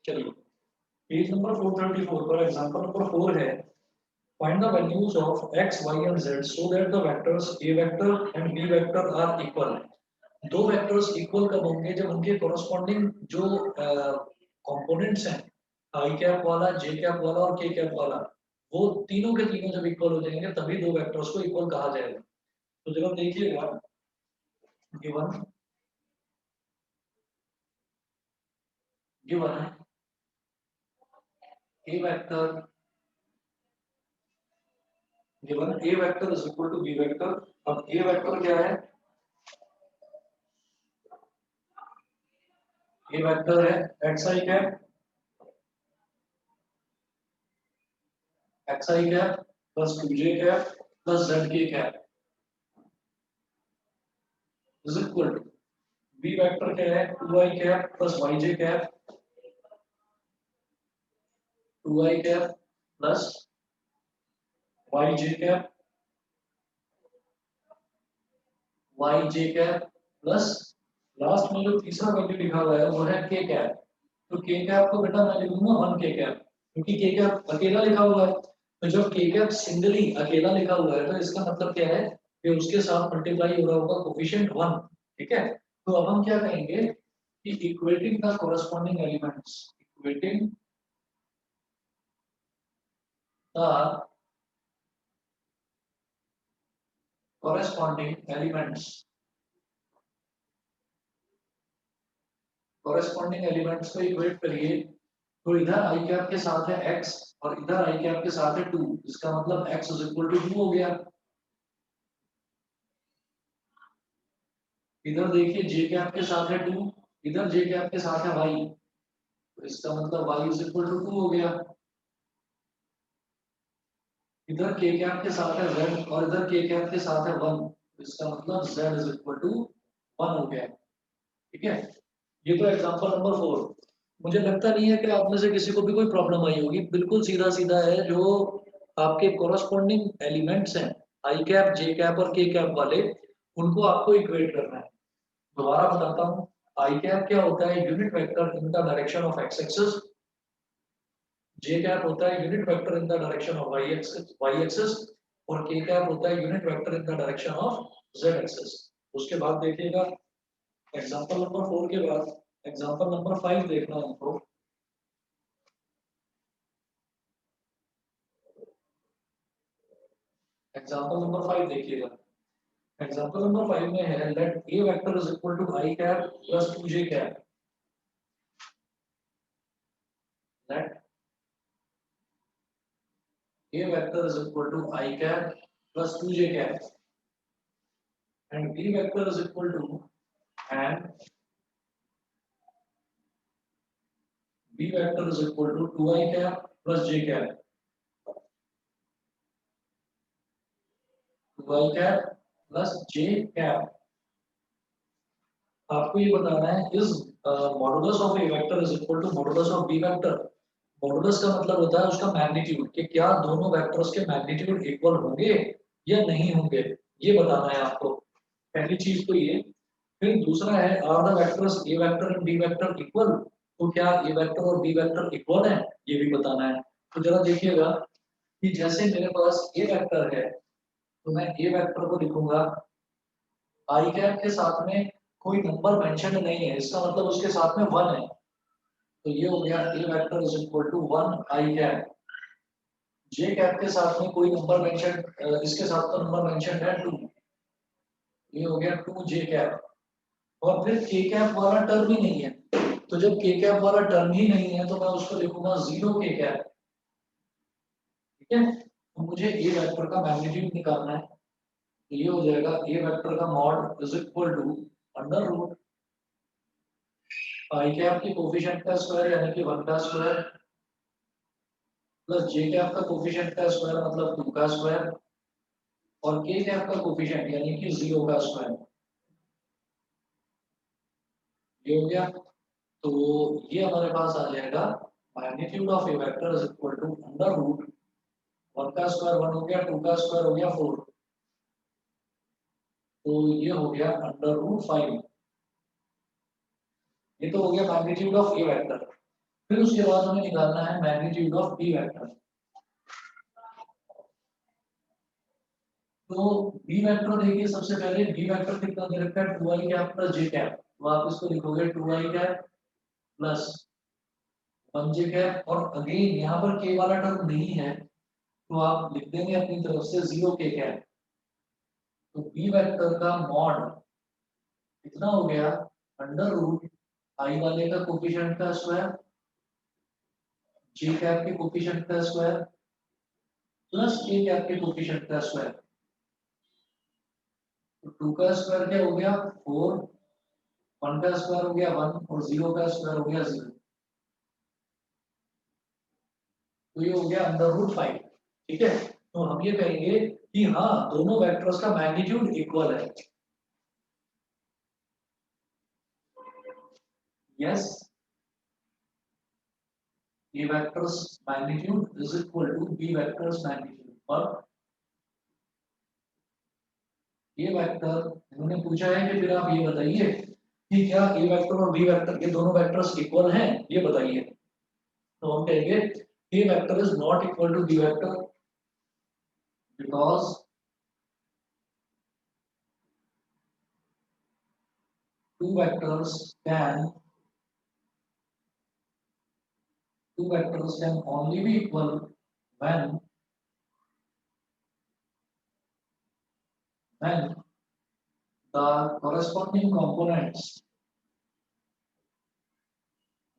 चलिए page number 434 पर example number 4 है find the values of x y and z so that the vectors a vector and b vector are equal। दो vectors equal कब होंगे जब उनके corresponding जो कंपोनेंट्स हैं आई कैप वाला जे कैप वाला और के कैप वाला वो तीनों के तीनों जब इक्वल हो जाएंगे तभी दो वेक्टर्स को इक्वल कहा जाएगा। तो जब आप देखिएगा गिवन गिवन है a vector given a vector is equal to b vector. अब a वेक्टर क्या है? a वेक्टर है xi cap xi cap plus 2j cap plus zk cap is equal to b vector क्या है 2i cap plus yj cap 2i cap plus yj cap yj cap plus last में जो तीसरा value लिखा हुआ है वो है k कैप। तो k कैप को बेटा मैं लिखूंगा 1 k कैप क्योंकि k कैप अकेला लिखा हुआ है। तो जब k कैप सिंगली अकेला लिखा हुआ है तो इसका मतलब क्या है कि उसके साथ मल्टीप्लाई हो रहा होगा कोफिशिएंट 1। ठीक है, तो अब हम क्या कहेंगे कि equating the corresponding elements equating the corresponding elements corresponding elements को इक्वेट करिए तो इधर आई कैप के साथ है x और इधर आई कैप के साथ है 2। इसका मतलब x इज इक्वल टू 2 हो गया। इधर देखिए j कैप के साथ है 2, इधर j कैप के साथ है y, तो इसका मतलब y इज इक्वल टू 2 हो गया। इधर k कैप के साथ है z और इधर k कैप के साथ है 1, तो इसका मतलब z इज इक्वल टू 1 हो गया। ठीक है, ये तो एग्जांपल नंबर 4। मुझे लगता नहीं है कि आप में से किसी को भी कोई प्रॉब्लम आई होगी, बिल्कुल सीधा सीधा है। जो आपके कोरस्पॉन्डिंग एलिमेंट्स हैं आई कैप जे कैप और के कैप वाले उनको आपको इक्वेट करना है। दोबारा बताता हूँ, आई कैप क्या होता है? Unit vector in the direction of X axis. J cap होता है unit vector in the direction of Y axis और के कैप होता है unit vector in the direction of Z axis. उसके बाद देखिएगा एग्जांपल नंबर 4 के बाद एग्जांपल नंबर 5 देखना है हमको। एग्जांपल नंबर 5 देखिएगा। एग्जांपल नंबर 5 में है let a vector is equal to i cap plus 2j cap. Let a vector is equal to i cap plus 2j cap and b vector is equal to and b vector is equal to 2i cap plus j cap 2i cap plus j cap. आपको ये बताना है is modulus of a vector is equal to modulus of b vector. Modulus का मतलब होता है उसका magnitude, कि क्या दोनों वेक्टर्स के मैग्नीट्यूड इक्वल होंगे या नहीं होंगे, ये बताना है आपको। पहली चीज तो ये। फिर दूसरा है are the vectors A vector and B vector equal. तो क्या ए वेक्टर और बी वेक्टर इक्वल है, ये भी बताना है। तो जरा देखिएगा कि जैसे मेरे पास ए वेक्टर है तो मैं ए वेक्टर को लिखूंगा आई कैप के साथ में कोई नंबर मेंशन नहीं है, इसका मतलब उसके साथ में 1 है। तो ये हो गया A vector is equal to 1 I cap. J cap के साथ में कोई नंबर मेंशन, इसके साथ तो नंबर मेंशन है 2, ये हो गया 2 जे कैप। और फिर के कैप वाला टर्म ही नहीं है, तो जब के कैप वाला टर्म ही नहीं है तो मैं उसको लिखूंगा 0 के कैप। ठीक है, तो मुझे ए वेक्टर का मैग्नीट्यूड निकालना है। तो ये हो जाएगा ए वेक्टर का mod is equal to under root I cap की कोफिशिएंट का स्क्वायर यानी कि 1 का स्क्वायर प्लस जे कैप का कोफिशिएंट का स्क्वायर मतलब 2 का स्क्वायर और के कैप का कोफिशिएंट यानी कि 0 का स्क्वायर। ये हो गया। तो ये हमारे पास आ जाएगा magnitude of A vector is equal to under root 1 का स्क्वायर 1 हो गया, 2 का स्क्वायर हो गया 4, तो ये हो गया अंडर रूट 5। ये तो हो गया मैग्नीट्यूड ऑफ ए वेक्टर। फिर उसके बाद हमें निकालना है मैग्नीट्यूड ऑफ बी वेक्टर। तो बी वेक्टर देखिए, सबसे पहले बी वेक्टर कितना दे रखा है, 2i cap plus J cap, तो आप इसको लिखोगे 2i cap plus 1j cap, और अगेन यहाँ पर के वाला टर्म नहीं है तो आप लिख देंगे अपनी तरफ से 0k कैप। तो बी वेक्टर का मॉड कितना हो गया, अंडर रूट आई वाले का कोफिशिएंट का स्क्वायर, जे कैप के कोफिशिएंट का स्क्वायर, प्लस के कैप के कोफिशिएंट का स्क्वायर। तो 2 का स्क्वायर क्या हो गया 4, 1 का स्क्वायर हो गया 1, और 0 का स्क्वायर हो गया 0। तो ये हो गया अंडर रूट 5। ठीक है, तो हम ये कहेंगे कि हाँ दोनों वेक्टर्स का मैग्नीट्यूड इक्वल है। Yes, A vector's magnitude is equal to B vector's magnitude। और ये वेक्टर इन्होंने पूछा है कि फिर आप ये बताइए कि क्या A वेक्टर और B वेक्टर के दोनों वेक्टर्स इक्वल हैं, ये बताइए। तो हम कहेंगे A vector is not equal to B vector because two vectors can two vectors can only be equal when the corresponding components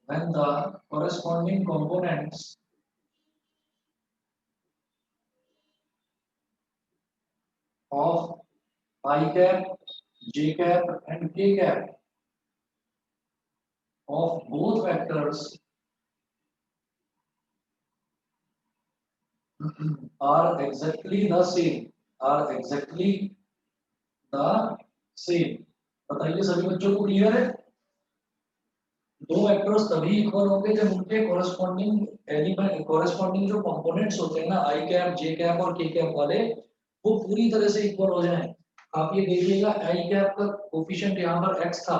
when the corresponding components of I cap, J cap and K cap of both vectors are exactly the same are exactly the same। बताइए सभी बच्चों को clear है। दो vectors तभी equal होंगे जब उनके कोरस्पॉन्डिंग एलिमेंट कोरस्पॉन्डिंग जो कंपोनेंट्स होते हैं ना आई कैप जे कैप और के कैप वाले, वो पूरी तरह से इक्वल हो जाएं। आप ये देखिएगा आई कैप का कोफिशिएंट यहाँ पर x था,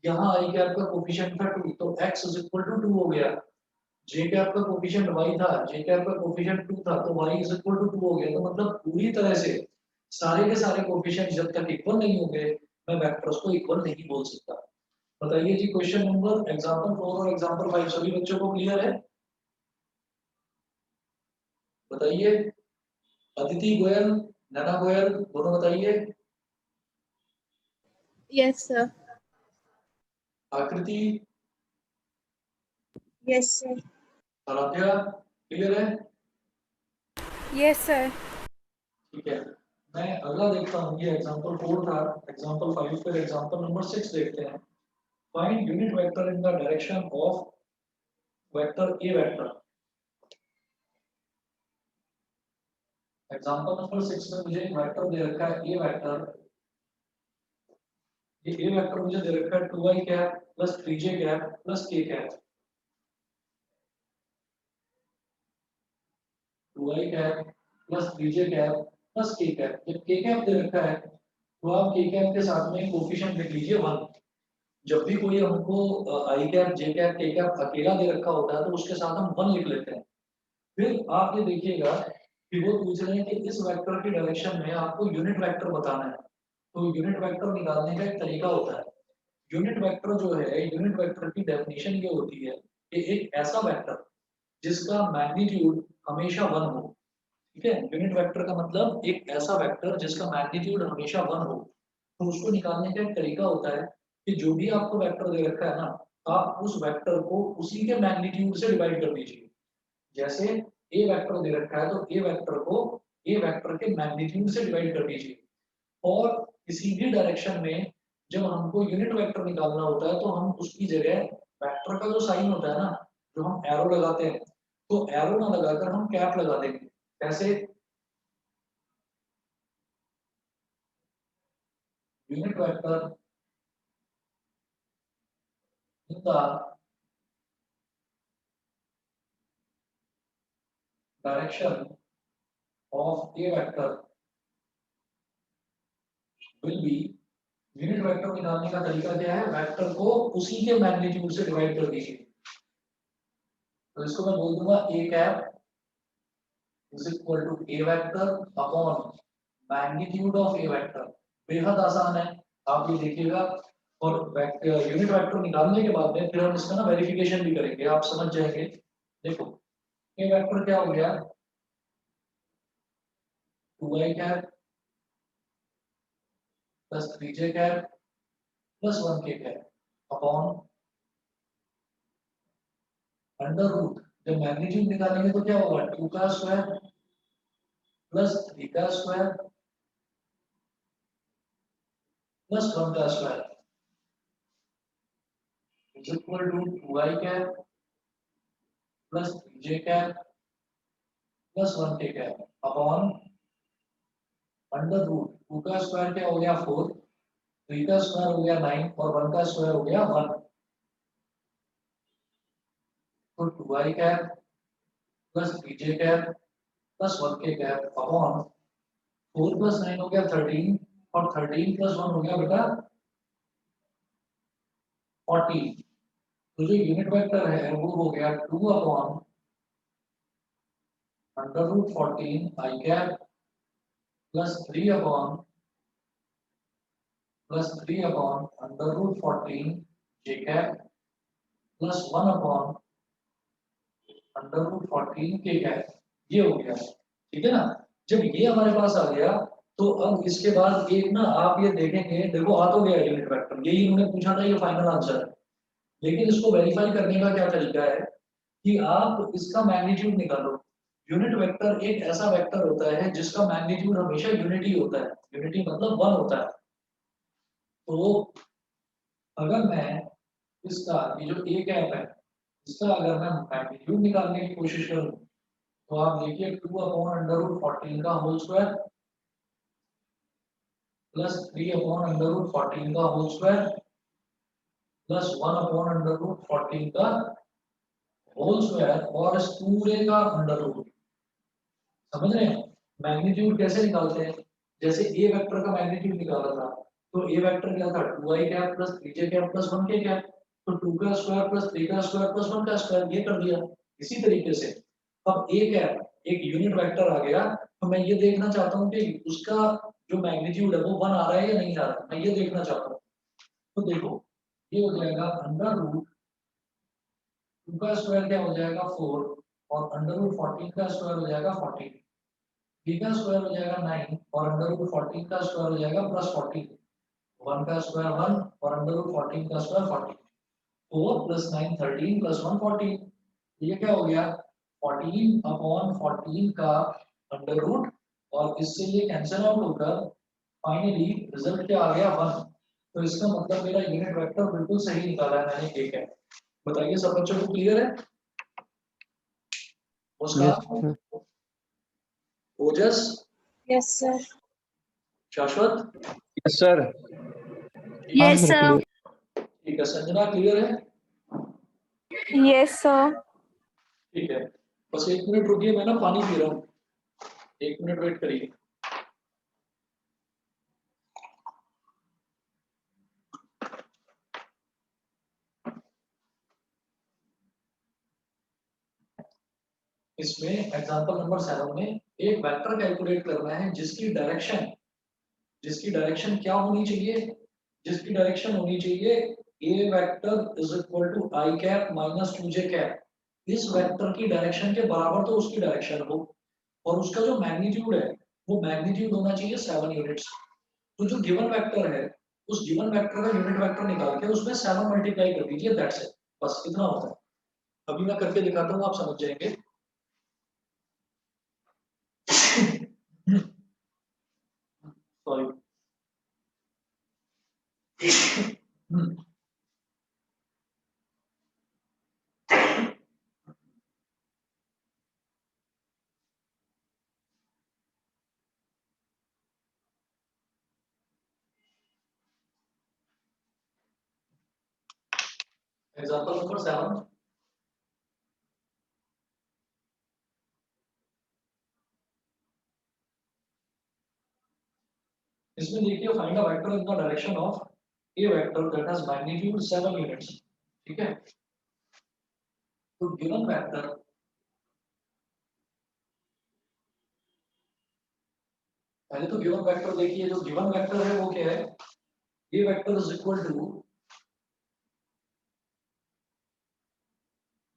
यहाँ आई कैप का कोफिशिएंट था 2, तो x इज इक्वल टू 2 हो गया। जे कैप का कोफिशिएंट y था, जे कैप का कोफिशिएंट 2 था, तो y इज इक्वल टू 2 हो गया। तो मतलब पूरी तरह से सारे के सारे कोफिशिएंट जब तक इक्वल नहीं होंगे मैं वेक्टर्स को इक्वल नहीं बोल सकता। बताइए जी, क्वेश्चन नंबर एग्जांपल 4 और एग्जांपल 5 सभी बच्चों को क्लियर है। बताइए, अदिति गोयल, नैना गोयल, दोनों बताइए। Yes, sir. आकृति, Yes, sir. आराध्या, क्लियर है। Yes, sir. ठीक है, मैं अगला देखता हूँ, ये एग्जांपल 4 था, एग्जांपल 5 फिर एग्जांपल नंबर 6 देखते हैं। Find unit vector in the direction of vector A vector. Example number 6 में मुझे एक वेक्टर दे रखा है ए वेक्टर। ये ए वेक्टर मुझे दे रखा है 2i cap plus 3j cap plus k cap. 2i cap plus 3j cap plus k cap. जब k कैप दे रखा है तो आप k कैप के साथ में कोफिशिएंट लिख लीजिए 1। जब भी कोई हमको आई कैप जे कैप के कैप अकेला दे रखा होता है तो उसके साथ हम 1 लिख लेते हैं। फिर आप ये देखिएगा कि वो पूछ रहे हैं कि इस वेक्टर की डायरेक्शन में आपको यूनिट वेक्टर बताना है। तो यूनिट वेक्टर निकालने का एक तरीका होता है। यूनिट वेक्टर जो है, यूनिट वेक्टर की डेफिनेशन ये होती है कि एक ऐसा वेक्टर जिसका मैग्नीट्यूड हमेशा 1 हो। ठीक है, यूनिट वेक्टर का मतलब एक ऐसा वेक्टर जिसका मैग्नीट्यूड हमेशा 1 हो। तो उसको निकालने का एक तरीका होता है कि जो भी आपको वेक्टर दे रखा है ना, आप उस वेक्टर को उसी के मैग्नीट्यूड से डिवाइड कर दीजिए। जैसे ए वेक्टर दे रखा है तो ए वेक्टर को ए वेक्टर के मैग्नीट्यूड से डिवाइड कर दीजिए। और किसी भी डायरेक्शन में जब हमको यूनिट वेक्टर निकालना होता है तो हम उसकी जगह वेक्टर का जो साइन होता है ना, जो हम एरो लगाते हैं, तो एरो ना लगाकर हम कैप लगा देंगे। कैसे, unit vector in the direction of A vector will be. Unit vector निकालने का तरीका क्या है, वेक्टर को उसी के मैग्नीट्यूड से डिवाइड कर दीजिए। तो इसको मैं बोल दूंगा A cap is equal to A vector upon magnitude of A vector. बेहद आसान है, आप ये देखिएगा। और यूनिट वेक्टर निकालने के बाद में फिर हम इसका ना वेरिफिकेशन भी करेंगे, आप समझ जाएंगे। देखो ए वेक्टर क्या हो गया, 2i cap plus 3j cap plus 1k cap upon under root. जब मैग्नीट्यूड निकालेंगे तो क्या होगा, 2 का स्क्वायर प्लस 3 का स्क्वायर प्लस 1 का square is equal to 2i cap plus 3j cap plus 1k cap upon under root. 2 का स्क्वायर क्या हो गया 4, 3 का स्क्वायर हो गया 9 और 1 का स्क्वायर हो गया 1। तो 2i cap plus 3j cap plus 1k cap upon 4 plus 9 हो गया 13 और 13 प्लस 1 हो गया बेटा 14। तो जो यूनिट वेक्टर है वो हो गया 2 upon under root 14 i cap plus 3 upon under root 14 j cap plus 1 upon under root 14 k cap. ये हो गया, ठीक है ना। जब ये हमारे पास आ गया तो अब इसके बाद एक ना आप ये देखेंगे, देखो आ तो गया यूनिट वेक्टर, यही उन्होंने पूछा था, ये फाइनल आंसर है। लेकिन इसको वेरीफाई करने का क्या तरीका है कि आप इसका मैग्नीट्यूड निकालो। यूनिट वेक्टर एक ऐसा वेक्टर होता है जिसका मैग्नीट्यूड हमेशा यूनिटी होता है, यूनिटी मतलब 1 होता है। तो अगर मैं इसका ये जो ए कैप है इसका अगर मैं मैग्नीट्यूड निकालने की कोशिश करूं तो आप देखिए 2 अपॉन अंडर रूट 14 का whole square plus 3 upon under root 14 का whole square plus 1 upon under root 14 का होल स्क्वायर और इस पूरे का अंडर रूट। समझ रहे हैं मैग्नीट्यूड कैसे निकालते हैं, जैसे ए वेक्टर का मैग्नीट्यूड निकाला था तो ए वेक्टर क्या था 2i cap plus 3j cap plus 1k cap. तो 2 का स्क्वायर प्लस 3 का स्क्वायर प्लस 1 का स्क्वायर ये कर दिया। इसी तरीके से अब ए कैप एक यूनिट वेक्टर आ गया तो मैं ये देखना चाहता हूँ कि उसका जो मैग्नीट्यूड है वो 1 आ रहा है या नहीं आ रहा है, मैं ये देखना चाहता हूँ। तो देखो ये हो जाएगा अंडर रूट 2 का स्क्वायर क्या हो जाएगा 4 और अंडर रूट 14 का स्क्वायर हो जाएगा 14। बी का स्क्वायर हो जाएगा 9 और अंडर रूट 14 का स्क्वायर हो जाएगा प्लस 14। 1 का स्क्वायर 1 और अंडर रूट 14 का स्क्वायर 14। 4 plus 9 13 plus 1 14। ये क्या हो गया 14 अपॉन 14 का अंडर रूट और इससे ये कैंसिल आउट होकर फाइनली रिजल्ट क्या आ गया 1। तो इसका मतलब मेरा यूनिट वेक्टर बिल्कुल सही निकाला है मैंने, एक है। बताइए सब बच्चों को क्लियर है उसका। Yes sir. Ojas, Yes, sir. Shashwat, yes sir. हाँ Yes, सर sir. क्लियर। ठीक है। संजना क्लियर है, Yes, sir. ठीक है। बस 1 मिनट रुकिए, मैं ना पानी पी रहा हूँ, 1 मिनट वेट करिए। इसमें एग्जांपल नंबर 7 में एक वेक्टर कैलकुलेट करना है जिसकी डायरेक्शन क्या होनी चाहिए, जिसकी डायरेक्शन होनी चाहिए A vector is equal to I cap minus 2j cap. इस वेक्टर की डायरेक्शन के बराबर तो उसकी डायरेक्शन हो और उसका जो मैग्नीट्यूड है वो मैग्नीट्यूड होना चाहिए 7 यूनिट्स। तो जो गिवन वेक्टर है उस गिवन वेक्टर का यूनिट वेक्टर निकाल के उसमें 7 मल्टीप्लाई कर दीजिए, दैट्स इट। बस इतना होता है। अभी मैं करके दिखाता हूँ, आप समझ जाएंगे। सॉरी। एग्जांपल नंबर 7, इसमें देखिए find a vector in the direction of A vector that has magnitude 7 units. ठीक है, तो गिवन वेक्टर पहले तो गिवन वेक्टर देखिए, जो गिवन वेक्टर है वो क्या है, ये vector is equal to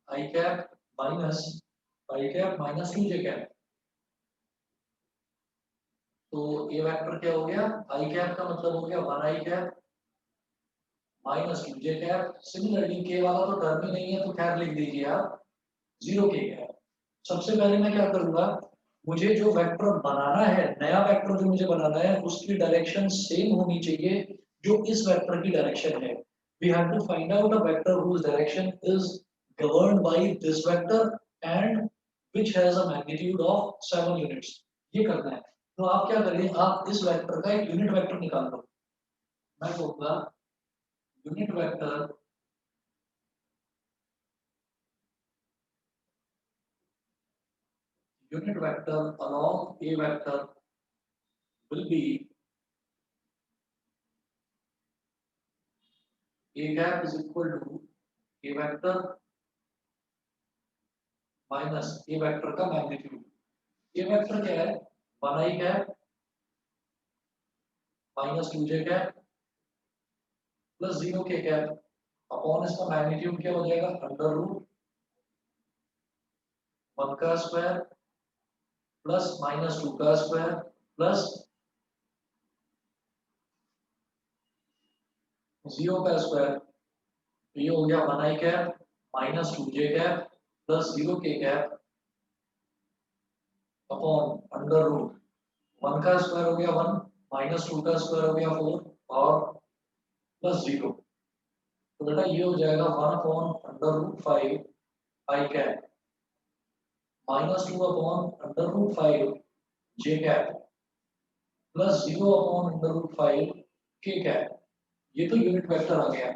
I cap minus i cap minus 2j cap. तो ये वेक्टर क्या हो गया, आई कैप का मतलब हो गया 1 I cap minus 2j cap. Similarly K वाला तो टर्म ही नहीं है तो खैर लिख दीजिए आप 0k कैप। सबसे पहले मैं क्या करूंगा, मुझे जो वेक्टर बनाना है, नया वेक्टर जो मुझे बनाना है, उसकी डायरेक्शन सेम होनी चाहिए जो इस वेक्टर की डायरेक्शन है। We have to find out a vector whose direction is governed by this vector and which has a magnitude of 7 units। ये करना है। तो आप क्या करिए, आप इस वेक्टर का एक यूनिट वेक्टर निकाल लो। मैं कहूँगा unit vector along a vector will be a gap is equal to a vector minus a vector का मैग्नीट्यूड। ये वेक्टर क्या है, 1 I cap minus 2j cap plus 0k cap upon इसका मैग्नीट्यूड क्या हो जाएगा, अंडर रूट 1 का स्क्वायर प्लस माइनस 2 का स्क्वायर प्लस 0 का स्क्वायर। तो ये हो गया 1 I cap minus 2j cap plus 0k cap upon under root 1 का स्क्वायर हो गया 1 माइनस 2 का स्क्वायर हो गया 4 और प्लस 0। तो बेटा ये हो जाएगा 1 upon under root 5 I cap minus 2 upon under root 5 J cap plus 0 upon under root 5 K cap. ये तो यूनिट वेक्टर आ गया।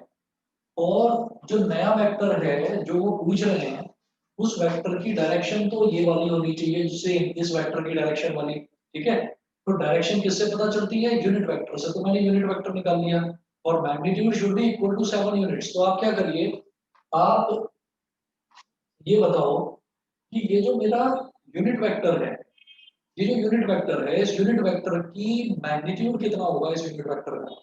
और जो नया वेक्टर है जो वो पूछ रहे हैं, उस वेक्टर की डायरेक्शन तो ये वाली होनी चाहिए जिससे इस वेक्टर की डायरेक्शन वाली। ठीक है, तो डायरेक्शन किससे पता चलती है, यूनिट वेक्टर से। तो मैंने यूनिट वेक्टर निकाल लिया और magnitude should be equal to 7 units. तो आप क्या करिए, आप ये बताओ कि ये जो मेरा यूनिट वेक्टर है, ये जो यूनिट वेक्टर है, इस यूनिट वेक्टर की मैग्नीट्यूड कितना होगा, इस यूनिट वेक्टर का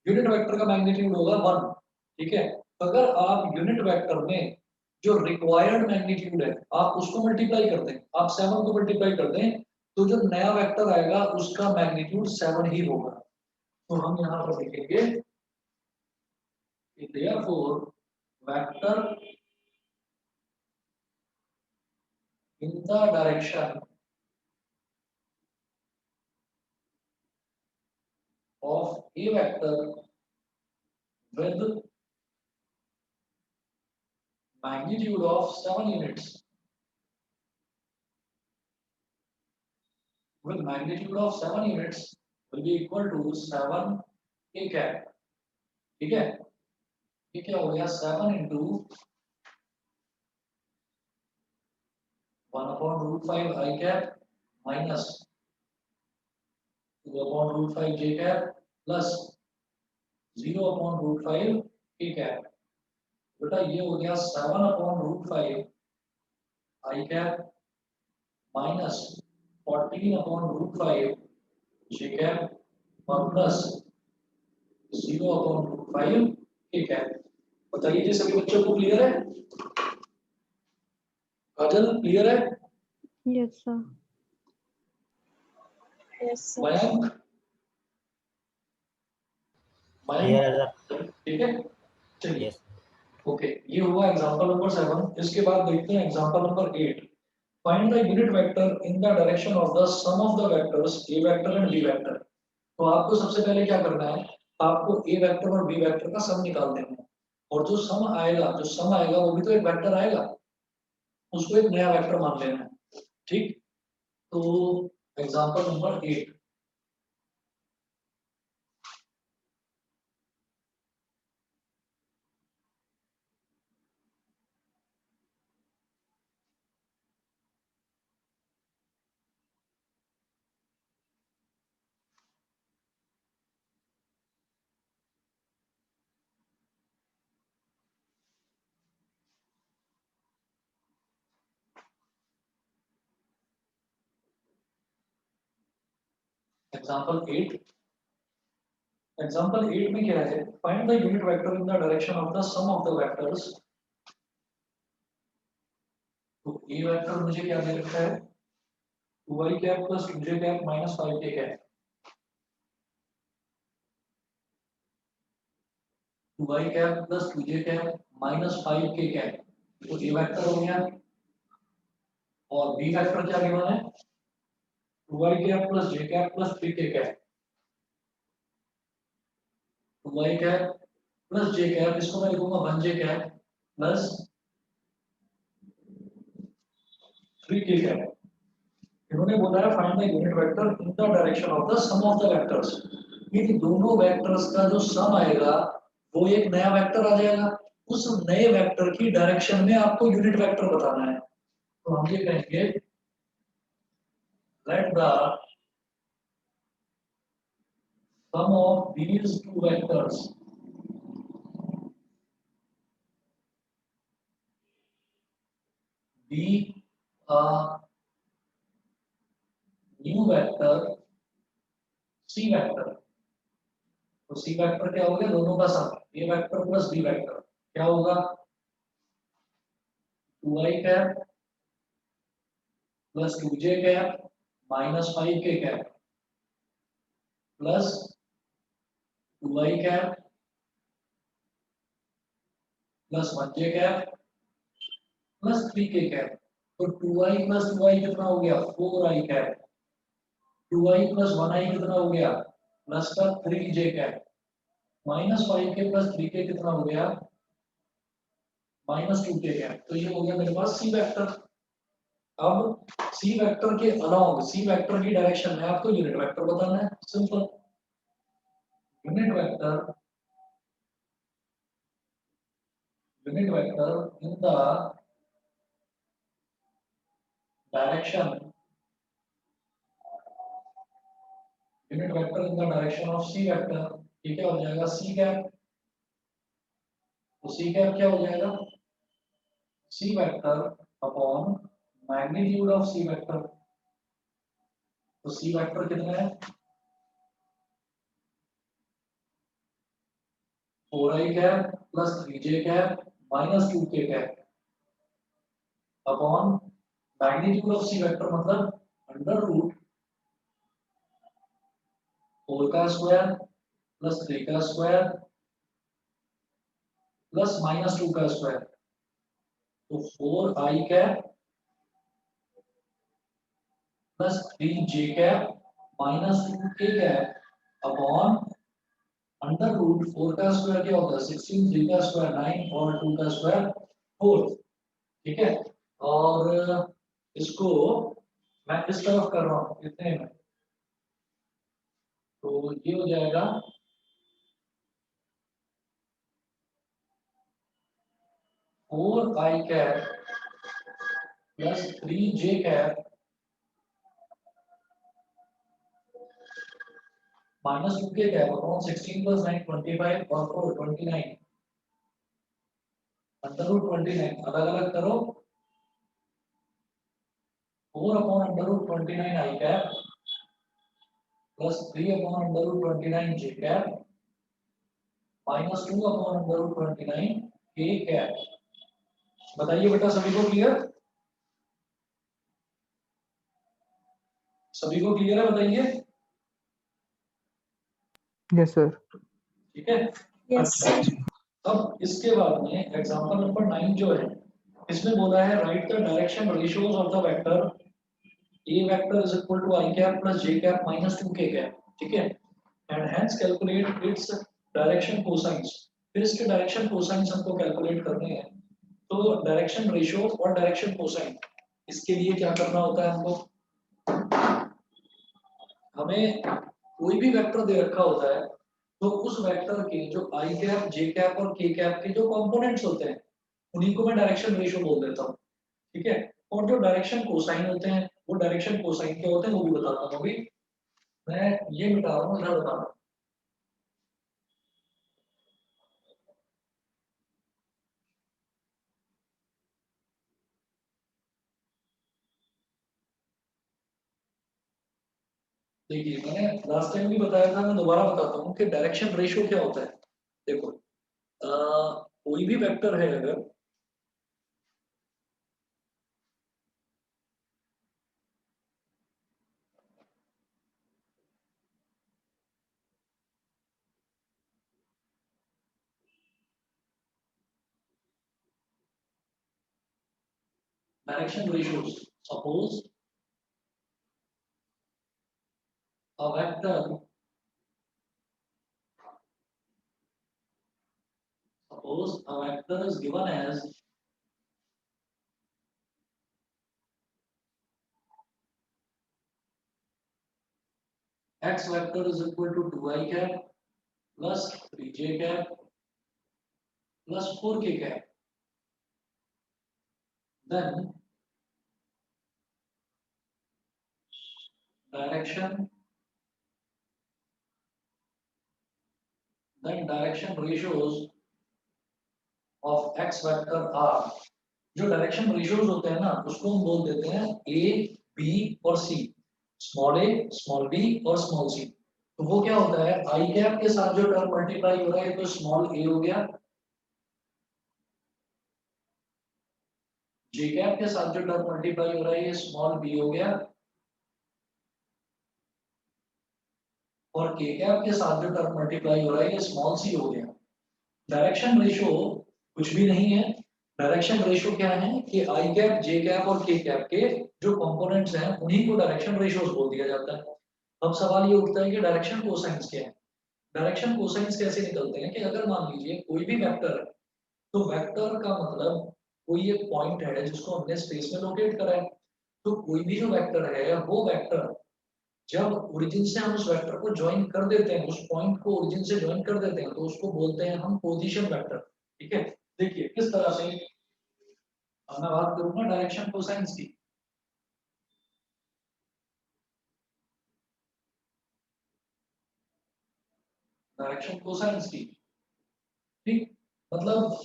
यूनिट वेक्टर का मैग्नीट्यूड होगा 1। ठीक है, अगर आप यूनिट वेक्टर में जो रिक्वायर्ड मैग्नीट्यूड है आप उसको मल्टीप्लाई कर दें, आप 7 को मल्टीप्लाई कर दें, तो जो नया वेक्टर आएगा उसका मैग्नीट्यूड 7 ही होगा। तो हम यहाँ पर लिखेंगे therefore vector in the direction of a vector with magnitude of 7 units will be equal to 7 a cap। ठीक है, ये क्या हो गया, 7 into 1 upon root 5 I cap minus 2 upon root 5 J cap plus 0 upon root 5 K cap. बेटा ये हो गया 7 upon root 5 I cap minus 14 upon root 5 J cap और plus 0 upon root 5 K cap. बताइए जी सभी बच्चों को क्लियर है, काजल क्लियर है, Yes, sir. Yes, sir. Mayank ठीक है चलिए। ओके, ये हुआ एग्जांपल नंबर 7। इसके बाद देखते हैं example number 8। Find the unit vector in the direction of the sum of the vectors A vector and B vector. तो आपको सबसे पहले क्या करना है, आपको ए वेक्टर और बी वेक्टर का सम निकाल देना है। और जो सम आएगा वो भी तो एक वेक्टर आएगा, उसको एक नया वेक्टर मान लेना है। ठीक, तो एग्जांपल नंबर 8। एग्जाम्पल 8। एग्जाम्पल 8 में क्या है, find the unit vector in the direction of the sum of the vectors. तो ए वेक्टर मुझे क्या दे रखा है, 2y cap plus 2j cap minus 5k cap. 2y cap plus 2j cap minus 5k cap, तो A vector हो गया। और बी वेक्टर क्या गिवन है, 2y cap plus j cap plus 3k cap. 2y cap plus j cap, इसको मैं लिखूंगा 1j cap plus 3k cap. इन्होंने बोला है find the unit vector in the direction of the sum of the vectors. इन दोनों vectors का जो सम आएगा वो एक नया वेक्टर आ जाएगा, उस नए वेक्टर की डायरेक्शन में आपको यूनिट वेक्टर बताना है। तो हम ये कहेंगे let the sum of these two vectors be a new vector C vector. तो सी वेक्टर क्या हो गया, दोनों का sum, A vector plus B vector क्या होगा, 2y cap plus 2j cap minus 5k cap plus 2y cap plus 1j cap plus 3k cap. तो 2y plus 2y कितना हो गया, 4i cap. 2y plus 1i कितना हो गया, plus का 3j cap minus 5k plus 3k कितना हो गया, माइनस 2k कैप। तो ये हो गया मेरे पास सी वेक्टर। अब सी वेक्टर के अलाउंग सी वेक्टर की डायरेक्शन में आपको यूनिट वेक्टर बताना है, simple. Unit vector in the direction unit vector in the direction of C vector, ये क्या हो जाएगा, सी कैप। तो सी कैप क्या हो जाएगा, C vector upon magnitude of C vector. तो सी वेक्टर कितना है, 4i cap plus 3j cap minus 2k cap upon magnitude of C vector मतलब अंडर रूट 4 का स्क्वायर प्लस 3 का स्क्वायर प्लस माइनस 2 का स्क्वायर। तो 4i cap plus 3j cap minus 2k cap upon under root 4 का स्क्वायर क्या होता है 16, 3 का स्क्वायर 9 और 2 का स्क्वायर 4। ठीक है, और इसको मैं इस तरफ कर रहा हूँ कितने में, तो ये हो जाएगा 4i cap plus 3j cap minus 2k cap upon 16 plus 9 25 और 4 29 अंडर रूट 29 अलग अलग करो। 4 upon under root 29 i cap plus 3 upon under root 29 j cap minus 2 upon under root 29 k cap. बताइए बेटा सभी को क्लियर, सभी को क्लियर है बताइए। Yes sir. ठीक है, Yes, अच्छा sir. अब इसके बाद में एग्जांपल नंबर 9 जो है, इसमें बोला है write the direction ratios of the vector a vector is equal to i cap plus j cap minus 2k cap. ठीक है, and hence calculate its direction cosines. फिर इसके डायरेक्शन कोसाइंस हमको कैलकुलेट करने हैं। तो डायरेक्शन रेशियो और direction cosine, इसके लिए क्या करना होता है हमको, हमें कोई भी वेक्टर दे रखा होता है तो उस वेक्टर के जो आई कैप जे कैप और के कैप के जो कंपोनेंट्स होते हैं उन्हीं को मैं डायरेक्शन रेशियो बोल देता हूँ। ठीक है, और जो डायरेक्शन कोसाइन होते हैं वो डायरेक्शन कोसाइन क्या होते हैं वो भी बताता हूँ अभी। मैं ये मिटा रहा हूँ, इधर बता रहा हूँ। देखिए मैंने लास्ट टाइम भी बताया था, मैं दोबारा बताता हूँ कि डायरेक्शन रेशियो क्या होता है। देखो कोई भी वेक्टर है अगर, direction ratios, suppose a vector, suppose a vector is given as x vector is equal to 2i cap plus 3j cap plus 4k cap, then direction direction ratios of x vector are, जो direction ratios होते हैं ना उसको हम बोल देते हैं A B और सी, स्मॉल ए स्मॉल बी और स्मॉल सी। तो वो क्या होता है, आई कैप के साथ जो टर्म मल्टीप्लाई हो रहा है तो स्मॉल ए हो गया, जे कैप के साथ जो टर्म मल्टीप्लाई हो रहा है ये स्मॉल बी हो गया, और के कैप के साथ जो टर्म मल्टीप्लाई हो रहा है ये स्मॉल सी हो गया। डायरेक्शन रेशियो कुछ भी नहीं है, डायरेक्शन रेशियो क्या है कि आई कैप जे कैप और के कैप के जो कंपोनेंट्स हैं उन्हीं को डायरेक्शन रेशियोज बोल दिया जाता है। अब सवाल ये उठता है कि डायरेक्शन कोसाइंस क्या है। डायरेक्शन कोसाइंस कैसे निकलते हैं कि अगर मान लीजिए कोई भी वेक्टर है, तो वेक्टर का मतलब कोई एक पॉइंट है जिसको हमने स्पेस में लोकेट करा है। तो कोई भी जो वेक्टर है वो वेक्टर जब ओरिजिन से हम उस वेक्टर को ज्वाइन कर देते हैं, उस पॉइंट को ओरिजिन से ज्वाइन कर देते हैं, तो उसको बोलते हैं हम पोजीशन वेक्टर। ठीक है, देखिए किस तरह से, अब मैं बात करूंगा डायरेक्शन कोसाइंस की। डायरेक्शन कोसाइंस की, ठीक, मतलब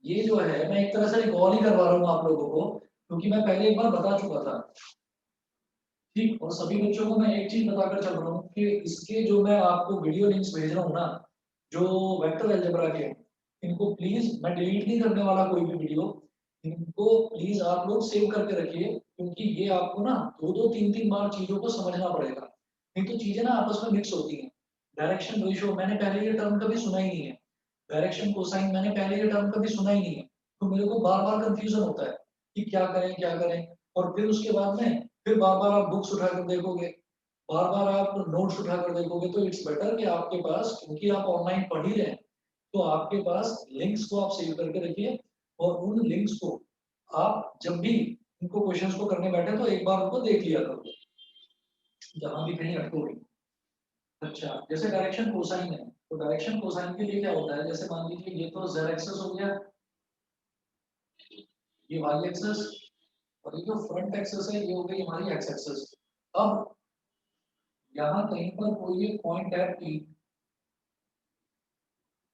ये जो है मैं एक तरह से रिकॉल ही करवा रहा हूँ आप लोगों को, क्योंकि मैं पहले एक बार बता चुका था। ठीक, और सभी बच्चों को मैं एक चीज बताकर चल रहा हूँ कि इसके जो मैं आपको वीडियो लिंक्स भेज रहा हूँ ना, जो वेक्टर अलजेब्रा के हैं, इनको प्लीज, मैं डिलीट नहीं करने वाला कोई भी वीडियो, इनको प्लीज आप लोग सेव करके रखिए, क्योंकि ये आपको ना दो दो तीन तीन बार चीजों को समझना पड़ेगा, नहीं तो चीजें ना आपस में मिक्स होती हैं। डायरेक्शन रेशियो मैंने पहले ये टर्म कभी सुना ही नहीं है, डायरेक्शन कोसाइन मैंने पहले ये टर्म कभी सुना ही नहीं है, तो मेरे को बार बार कंफ्यूजन होता है कि क्या करें क्या करें। और फिर उसके बाद में फिर बार बार आप बुक्स उठाकर देखोगे, बार बार आप नोट्स उठाकर देखोगे, तो इट्स बेटर कि आपके पास, क्योंकि आप ऑनलाइन पढ़ ही रहे हैं, तो आपके पास लिंक्स को आप सेव करके रखिए, और उन लिंक्स को आप जब भी उनको क्वेश्चंस को करने बैठे तो एक बार उनको देख लिया करो जहां भी कहीं अटकोगे। अच्छा, जैसे डायरेक्शन कोसाइन है, तो डायरेक्शन कोसाइन के लिए क्या होता है, जैसे मान लीजिए ये तो z एक्सिस हो गया, ये y एक्सिस, और ये जो फ्रंट एक्सिस है ये हो गई हमारी x एक्सिस। अब यहाँ कहीं पर कोई एक पॉइंट है P,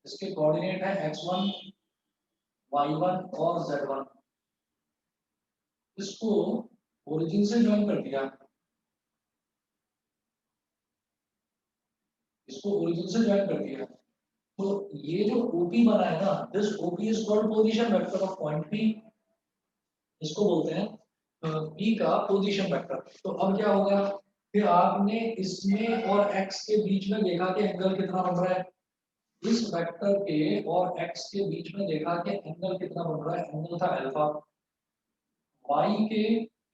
इसके कोऑर्डिनेट है x1 y1 और z1, इसको ओरिजिन से ज्वाइन कर दिया, इसको ओरिजिन से ज्वाइन कर दिया, तो ये जो OP बना है ना, this OP is called position vector of point P, इसको बोलते हैं P का पोजीशन वेक्टर। तो अब क्या होगा, फिर आपने इसमें और x के बीच में देखा कि एंगल कितना बन रहा है, इस वेक्टर के और x के बीच में देखा कि एंगल कितना बन रहा है, एंगल था अल्फा। y के,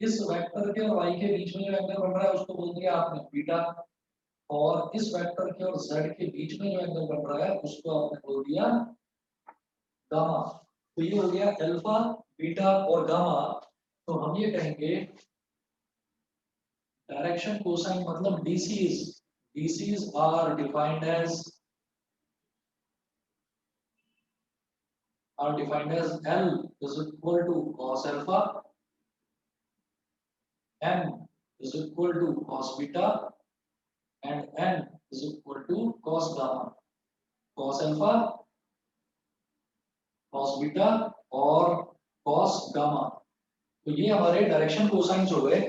इस वेक्टर के और y के बीच में जो एंगल बन रहा है उसको बोल दिया आपने बीटा, और इस वेक्टर के और z के बीच में जो एंगल बन रहा है उसको आपने बोल दिया गामा। तो ये हो गया अल्फा, बीटा और गामा। तो हम ये कहेंगे डायरेक्शन कोसाइन मतलब DC's are defined as L is equal to cos alpha, M is equal to cos beta, and N is equal to cos gamma। cos alpha, cos beta और cos gamma, तो ये हमारे direction cosines हो गए।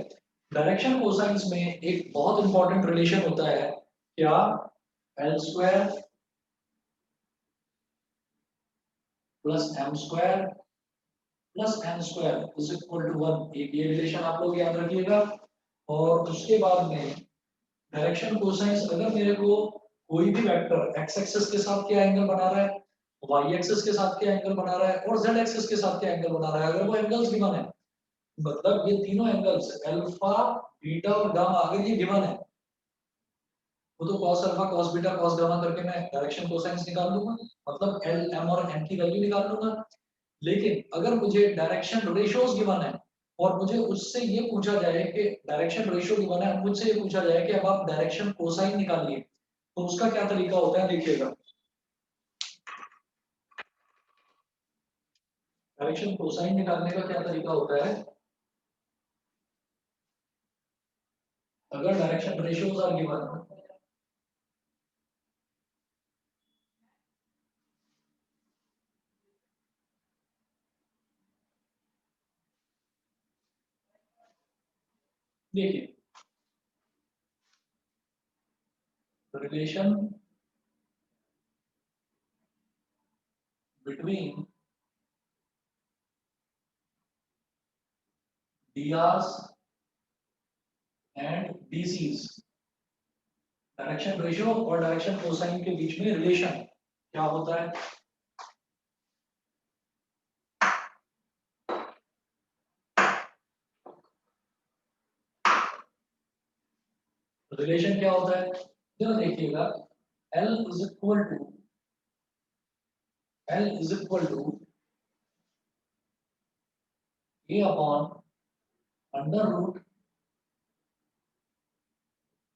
Direction cosines में एक बहुत important relation होता है, क्या? L square plus M square plus N square is equal to 1। एक ये रिलेशन आप लोग याद रखिएगा। और उसके बाद में डायरेक्शन कोसाइंस, अगर मेरे को कोई भी वेक्टर एक्स एक्सिस के साथ क्या एंगल बना रहा है, वाई एक्सिस के साथ क्या एंगल बना रहा है और जेड एक्सिस के साथ क्या एंगल बना रहा है, अगर वो एंगल्स गिवन है, मतलब ये तीनों एंगल्स अल्फा बीटा और गामा अगर ये गिवन है, वो तो cos alpha cos beta cos gamma करके मैं डायरेक्शन कोसाइंस निकाल लूंगा, मतलब एल एम और एन की वैल्यू निकाल लूंगा। लेकिन अगर मुझे डायरेक्शन रेशियोज गिवन है और मुझे उससे ये पूछा जाए कि डायरेक्शन रेशियो गिवन है, मुझसे ये पूछा जाए कि अब आप डायरेक्शन कोसाइन निकालिए, तो उसका क्या तरीका होता है देखिएगा। डायरेक्शन कोसाइन निकालने का क्या तरीका होता है, अगर डायरेक्शन रेशियोज आर गिवन, देखिए relation between drs and dc's, direction ratio और डायरेक्शन कोसाइन के बीच में रिलेशन क्या होता है, रिलेशन क्या होता है, जरा देखिएगा। L is equal to A upon under root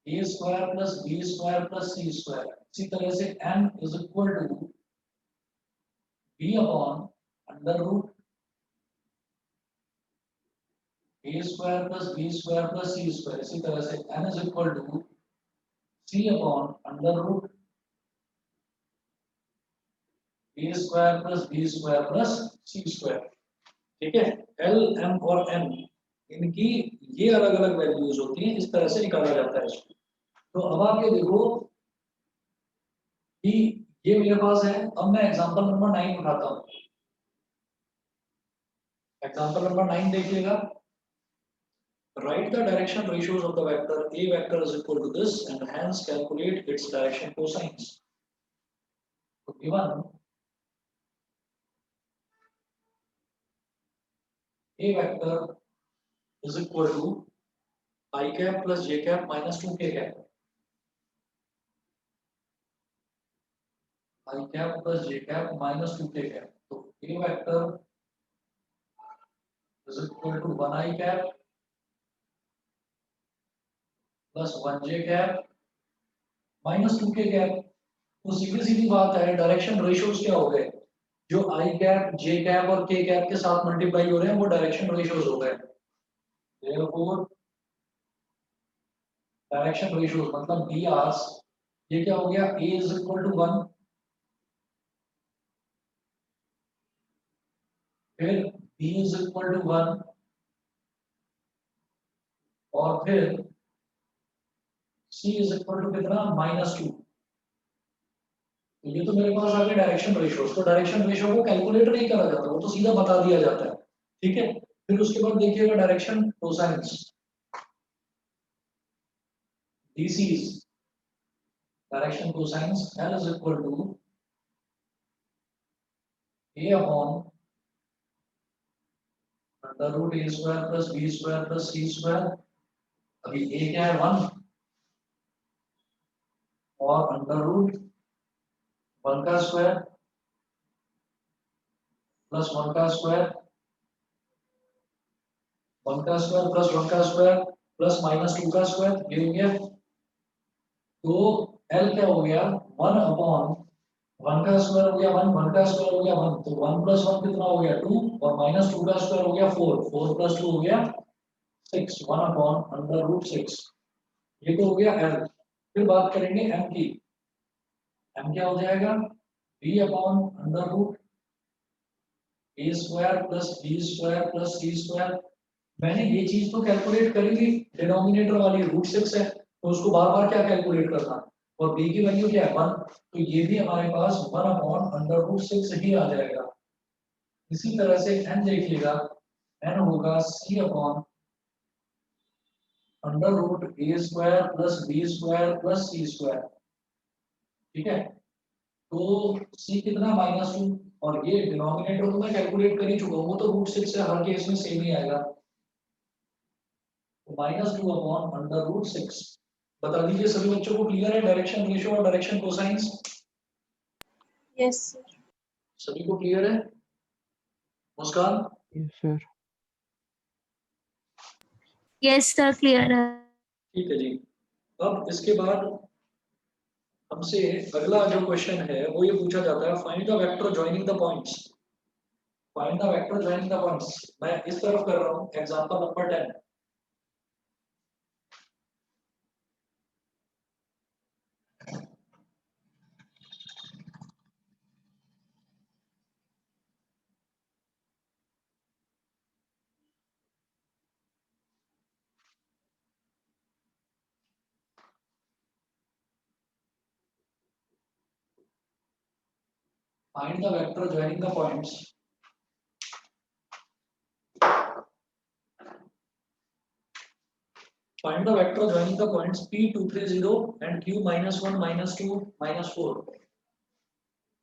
A square plus B square plus C square. इसी तरह से M is equal to B upon under root A square plus B square plus C square. इसी तरह से N is equal to C upon under root A square plus B square plus C square. ठीक है, L M और N इनकी ये अलग अलग वैल्यूज होती हैं, इस तरह से निकाला जाता है इसको। तो अब आप ये देखो कि ये मेरे पास है। अब मैं एग्जांपल नंबर 9 उठाता हूँ। एग्जांपल नंबर 9 देखिएगा। Write the direction ratios of the vector A vector is equal to this and hence calculate its direction cosines. So given A vector is equal to I cap plus j cap minus 2k cap. I cap plus j cap minus 2k cap. So A vector is equal to 1 I cap plus 1 j cap minus 2k cap. तो सीधी सीधी बात है, direction ratios क्या हो गए, जो आई cap J cap और K cap के साथ मल्टीप्लाई हो रहे हैं वो डायरेक्शन रेशियोज हो गए। therefore डायरेक्शन रेशियोज मतलब डी आर्स, ये क्या हो गया, a इज इक्वल टू 1, फिर b इज इक्वल टू 1 और फिर c इज इक्वल टू कितना, -2। तो ये तो मेरे पास आ गए डायरेक्शन रेशियोज। तो डायरेक्शन रेशियो को कैलकुलेट नहीं करा जाता, वो तो सीधा बता दिया जाता है। ठीक है, फिर उसके बाद देखिएगा direction cosines DC's, direction cosines L is equal to A upon under root A square plus B square plus C square. अभी A क्या है, 1 और अंडर रूट 1 का स्क्वायर प्लस 1 का स्क्वायर, 1 का स्क्वायर प्लस 1 का स्क्वायर प्लस -2 का स्क्वायर, ये हो गया। तो L क्या हो गया, 1 अपॉन 1 का स्क्वायर हो गया 1, 1 का स्क्वायर हो गया 1, तो 1 प्लस 1 कितना हो गया 2 और -2 का स्क्वायर हो गया 4, 4 प्लस 2 हो गया 6, 1 अपॉन अंडर रूट 6। ये तो हो गया L। फिर बात करेंगे M की। M क्या हो जाएगा, B upon under root A square plus B square plus C square मैंने ये चीज तो कैलकुलेट करी थी, डिनोमिनेटर वाली √6 है, तो उसको बार बार क्या कैलकुलेट करना, और b की वैल्यू क्या है 1, तो ये भी हमारे पास 1/√6 ही आ जाएगा। इसी तरह से n देखिएगा, n होगा c/√a² + b² + c², ठीक है। तो c कितना -2, और ये डिनोमिनेटर तो मैं कैलकुलेट कर ही चुका हूँ, वो तो √6 से हर केस में सेम ही आएगा, तो -2/√6। बता दीजिए सभी बच्चों को क्लियर है डायरेक्शन रेशियो और डायरेक्शन कोसाइंस? Yes, sir. सभी को क्लियर है? मुस्कान? Yes, sir. Yes, sir. Clear है। ठीक है जी। अब इसके बाद हमसे अगला जो क्वेश्चन है वो ये पूछा जाता है, find the vector joining the points. Find the vector joining the points, मैं इस तरफ कर रहा हूँ, example number 10। Find the vector joining the points. Find the vector joining the points P230 and Q -1, -2, -4.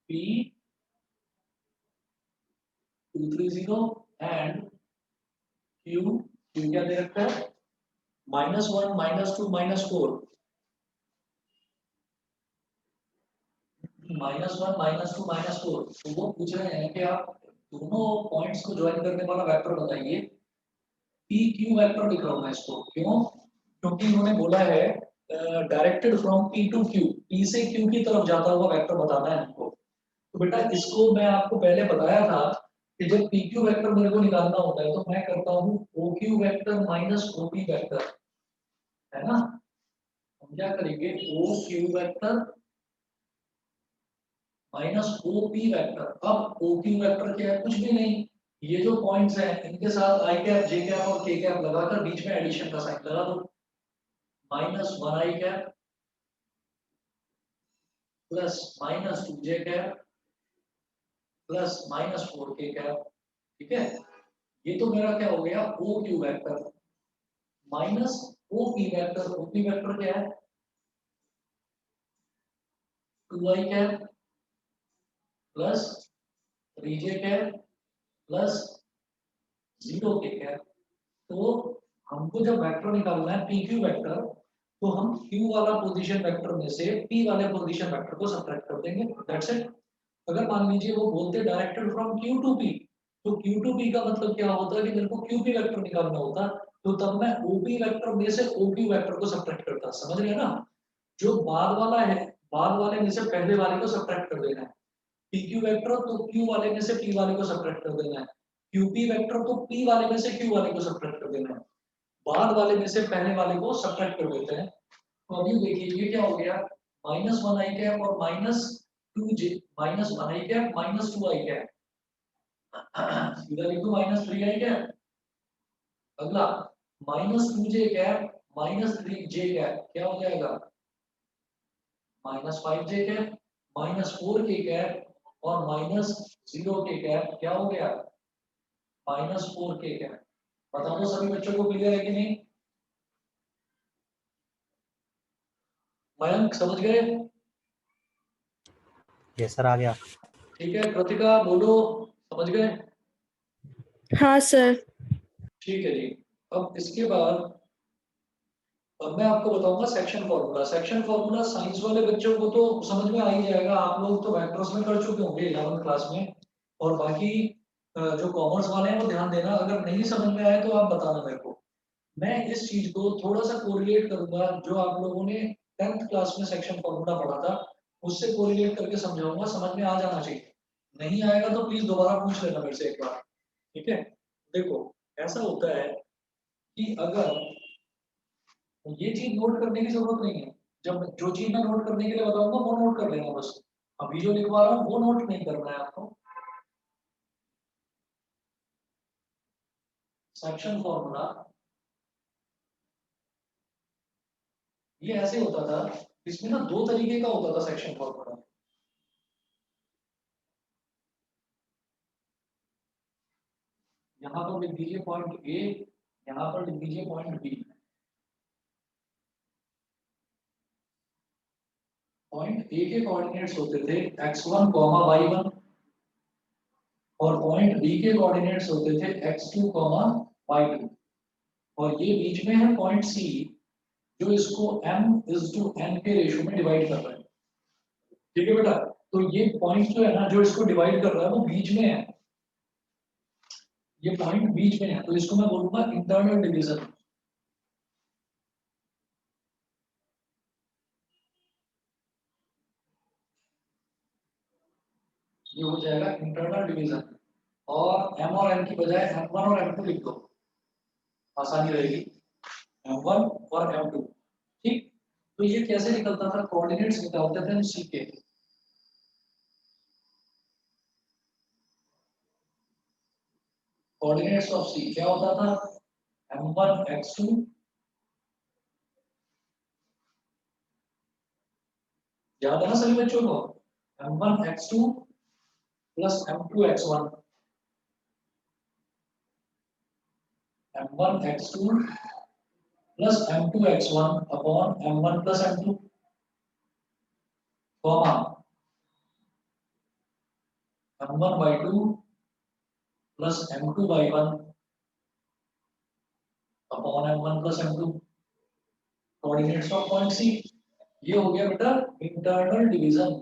P230 and Q क्या दे रखा है? -1, -2, -4. -1, -2, -4. तो वो पूछ रहे हैं कि आप दोनों पॉइंट्स को ज्वाइन करने वाला वेक्टर बताइए। पी क्यू वेक्टर लिख रहा हूं मैं इसको, क्यों? क्योंकि इन्होंने बोला है directed from P to Q, P से क्यू की तरफ जाता हुआ वेक्टर बताना है हमको। तो बेटा इसको मैं आपको पहले बताया था कि जब पी क्यू वेक्टर मेरे को निकालना होता है तो मैं करता हूँ O Q vector minus O P vector, है ना। हम क्या करेंगे, O Q vector minus O P vector. अब ओ क्यू वेक्टर क्या है? कुछ भी नहीं, ये जो पॉइंट्स हैं इनके साथ आई कैप, जे कैप और के कैप लगाकर बीच में एडिशन का साइन लगा दो। -1 I cap plus -2 J cap plus -4 के कैप, ठीक है। ये तो मेरा क्या हो गया, O Q vector minus O P vector. O P vector क्या है? 2i cap plus 3j cap plus 0 के कैप। तो हमको जब वेक्टर निकालना है पी क्यू वेक्टर, तो हम क्यू वाला पोजीशन वेक्टर में से पी वाले पोजीशन वेक्टर को सब्ट्रैक्ट कर देंगे, दैट्स इट। अगर मान लीजिए वो बोलते directed from Q to P, तो क्यू टू पी का मतलब क्या होता है कि मेरे को क्यू पी वेक्टर निकालना होता, तो तब मैं ओपी वेक्टर में से ओक्यू वेक्टर को सब्ट्रैक्ट करता। समझ रहे हैं ना? जो बाद वाला है, बाद वाले में से पहले वाले को सब्ट्रैक्ट कर देना है। पीक्यू वेक्टर तो क्यू वाले में से पी वाले को सब्ट्रैक्ट कर देना है। क्यूपी वेक्टर तो पी वाले में से क्यू वाले को सब्ट्रैक्ट कर देना है। बाद वाले में से पहले वाले को सब्ट्रैक्ट कर देते हैं। तो अभी देखिए ये क्या हो गया, -1 आई कैप और -2j, -1 I cap -2 I cap, सीधा लिख दो -3 आई कैप। अगला -2j कैप -3j कैप क्या हो जाएगा, -5j कैप -4 के कैप और -0 के कैप क्या हो गया, -4 के कैप। बता दो सभी बच्चों को क्लियर है कि नहीं? मयंक समझ गए? यस सर, आ गया। ठीक है, कृतिका बोलो, समझ गए? हाँ सर। ठीक है जी। अब इसके बाद अब मैं आपको बताऊंगा section formula. Section formula science वाले बच्चों को तो समझ में आ ही जाएगा, आप लोग तो वेक्टर्स में कर चुके होंगे 11th क्लास में। और बाकी जो कॉमर्स वाले हैं वो ध्यान देना, अगर नहीं समझ में आए तो आप बताना मेरे को। मैं इस चीज को थोड़ा सा कोरिलेट करूंगा, जो आप लोगों ने 10th क्लास में सेक्शन फॉर्मूला पढ़ा था उससे कोरिलेट करके समझाऊंगा, समझ में आ जाना चाहिए। नहीं आएगा तो प्लीज दोबारा पूछ लेना मेरे से एक बार, ठीक है। देखो ऐसा होता है कि अगर, ये चीज नोट करने की जरूरत नहीं है, जब जो चीज मैं नोट करने के लिए बताऊंगा वो नोट कर लेना बस। अभी जो लिखवा रहा हूँ वो नोट नहीं करना है आपको। सेक्शन फॉर्मूला ये ऐसे होता था, इसमें ना दो तरीके का होता था सेक्शन फॉर्मूला। यहाँ पर लिख दीजिए पॉइंट ए, यहाँ पर लिख दीजिए पॉइंट बी। पॉइंट ए के कोऑर्डिनेट्स होते थे x1, y1 और पॉइंट बी के कोऑर्डिनेट्स होते थे x2, y2 और ये बीच में है पॉइंट सी जो इसको m/n के रेशियो में डिवाइड कर रहा है। ठीक है बेटा, तो ये पॉइंट जो है ना जो इसको डिवाइड कर रहा है वो बीच में है, ये पॉइंट बीच में है, तो इसको मैं बोलूंगा इंटरनल डिवीजन। ये हो जाएगा इंटरनल डिवीजन और m और n की बजाय m1 और m2 लिख दो, आसानी रहेगी, m1 और m2। ठीक, तो ये कैसे निकलता था, कोऑर्डिनेट्स निकालते थे हम सी के। कोऑर्डिनेट्स ऑफ सी क्या होता था, m1 x2 याद है ना सभी बच्चों को, m1 x2 plus m2 x1, m1 x2 plus m2 x1 upon m1 plus m2 comma m1 y2 plus m2 y1 upon m1 plus m2 coordinates of point C. ये हो गया बेटा इंटरनल डिवीजन।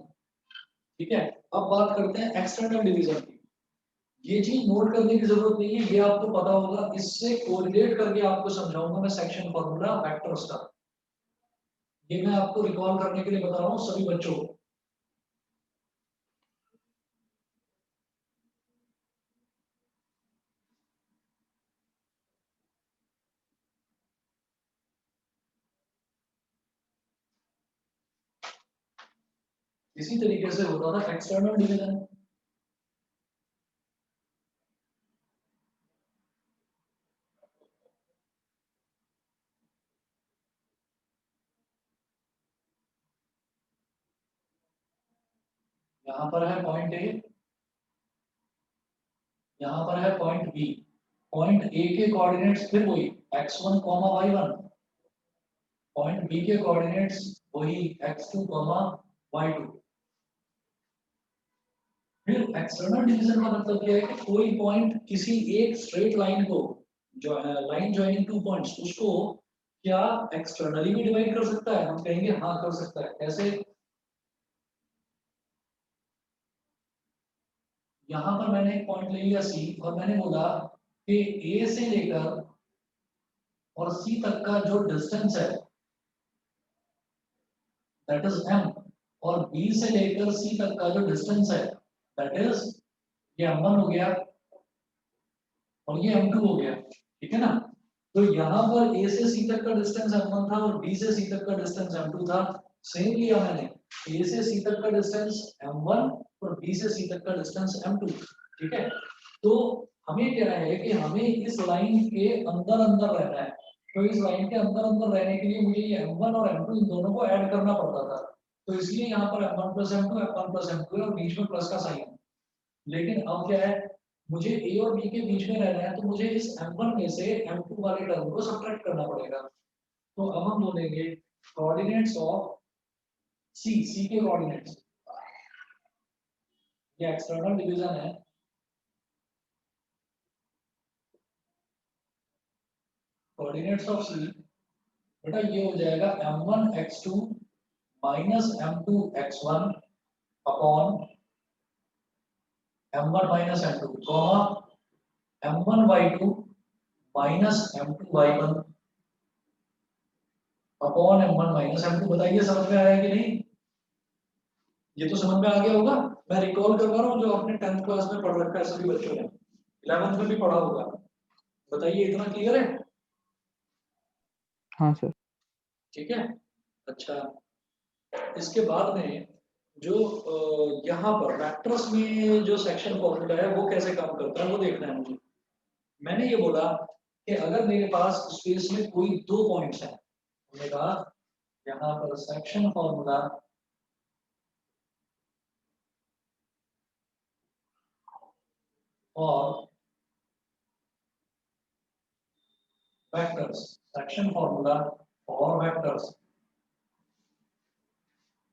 ठीक है, अब बात करते हैं एक्सटर्नल डिवीजन की। ये चीज नोट करने की जरूरत नहीं है, ये आपको पता होगा, इससे कोरिलेट करके आपको समझाऊंगा मैं सेक्शन फॉर्मूला वेक्टर्स का। ये मैं आपको रिकॉल करने के लिए बता रहा हूँ सभी बच्चों को। इसी तरीके से होता था एक्सटर्नल डिवीजन। यहाँ पर है पॉइंट ए, यहाँ पर है पॉइंट बी। पॉइंट ए के कोऑर्डिनेट्स फिर वही x1, y1, पॉइंट बी के कोऑर्डिनेट्स वही x2, y2। फिर एक्सटर्नल डिवीजन का मतलब यह है कि कोई पॉइंट किसी एक स्ट्रेट लाइन को, जो लाइन जॉइनिंग टू पॉइंट्स, उसको क्या एक्सटर्नली भी डिवाइड कर सकता है, हम कहेंगे हाँ कर सकता है। कैसे, यहाँ पर मैंने एक पॉइंट ले लिया सी और मैंने बोला कि ए से लेकर और सी तक का जो डिस्टेंस है दैट इज m, और बी से लेकर सी तक का जो डिस्टेंस है दैट इज, ये m1 हो गया और ये m2 हो गया। ठीक है ना, तो यहाँ पर a से c तक का डिस्टेंस m1 था और b से c तक का डिस्टेंस m2 था। सेम लिया मैंने, a से c तक का डिस्टेंस m1 और b से c तक का डिस्टेंस m2। ठीक है, तो हमें क्या है कि हमें इस लाइन के अंदर अंदर रहना है, तो इस लाइन के अंदर अंदर रहने के लिए मुझे ये m1 और m2 इन दोनों को ऐड करना पड़ता था, तो इसलिए यहाँ पर m1 प्लस m2 है और बीच में प्लस का साइन है। लेकिन अब क्या है, मुझे ए और बी के बीच में रहना है, तो मुझे इस m1 में से m2 वाले टर्म को सब्ट्रैक्ट करना पड़ेगा। तो अब हम बोलेंगे कोऑर्डिनेट्स ऑफ सी के कोऑर्डिनेट्स, ये एक्सटर्नल डिवीजन है। कोऑर्डिनेट्स ऑफ सी बेटा ये हो जाएगा m1 x2 minus m2 x1 upon m1 minus m2 comma m1 y2 minus m2 y1 upon m1 minus m2। बताइए समझ में आया कि नहीं, ये तो समझ में आ गया होगा। मैं रिकॉल करवा रहा हूँ जो आपने 10th क्लास में पढ़ रखा है सभी बच्चों ने, 11th में भी पढ़ा होगा। बताइए इतना क्लियर है? हाँ सर। ठीक है, अच्छा इसके बाद में जो यहाँ पर वेक्टर्स में जो सेक्शन फॉर्मूला है वो कैसे काम करता है वो देखना है मुझे। मैंने ये बोला कि अगर मेरे पास स्पेस में कोई दो पॉइंट्स हैं, हमने कहा यहाँ पर सेक्शन फॉर्मूला और वेक्टर्स, सेक्शन फॉर्मूला और वेक्टर्स।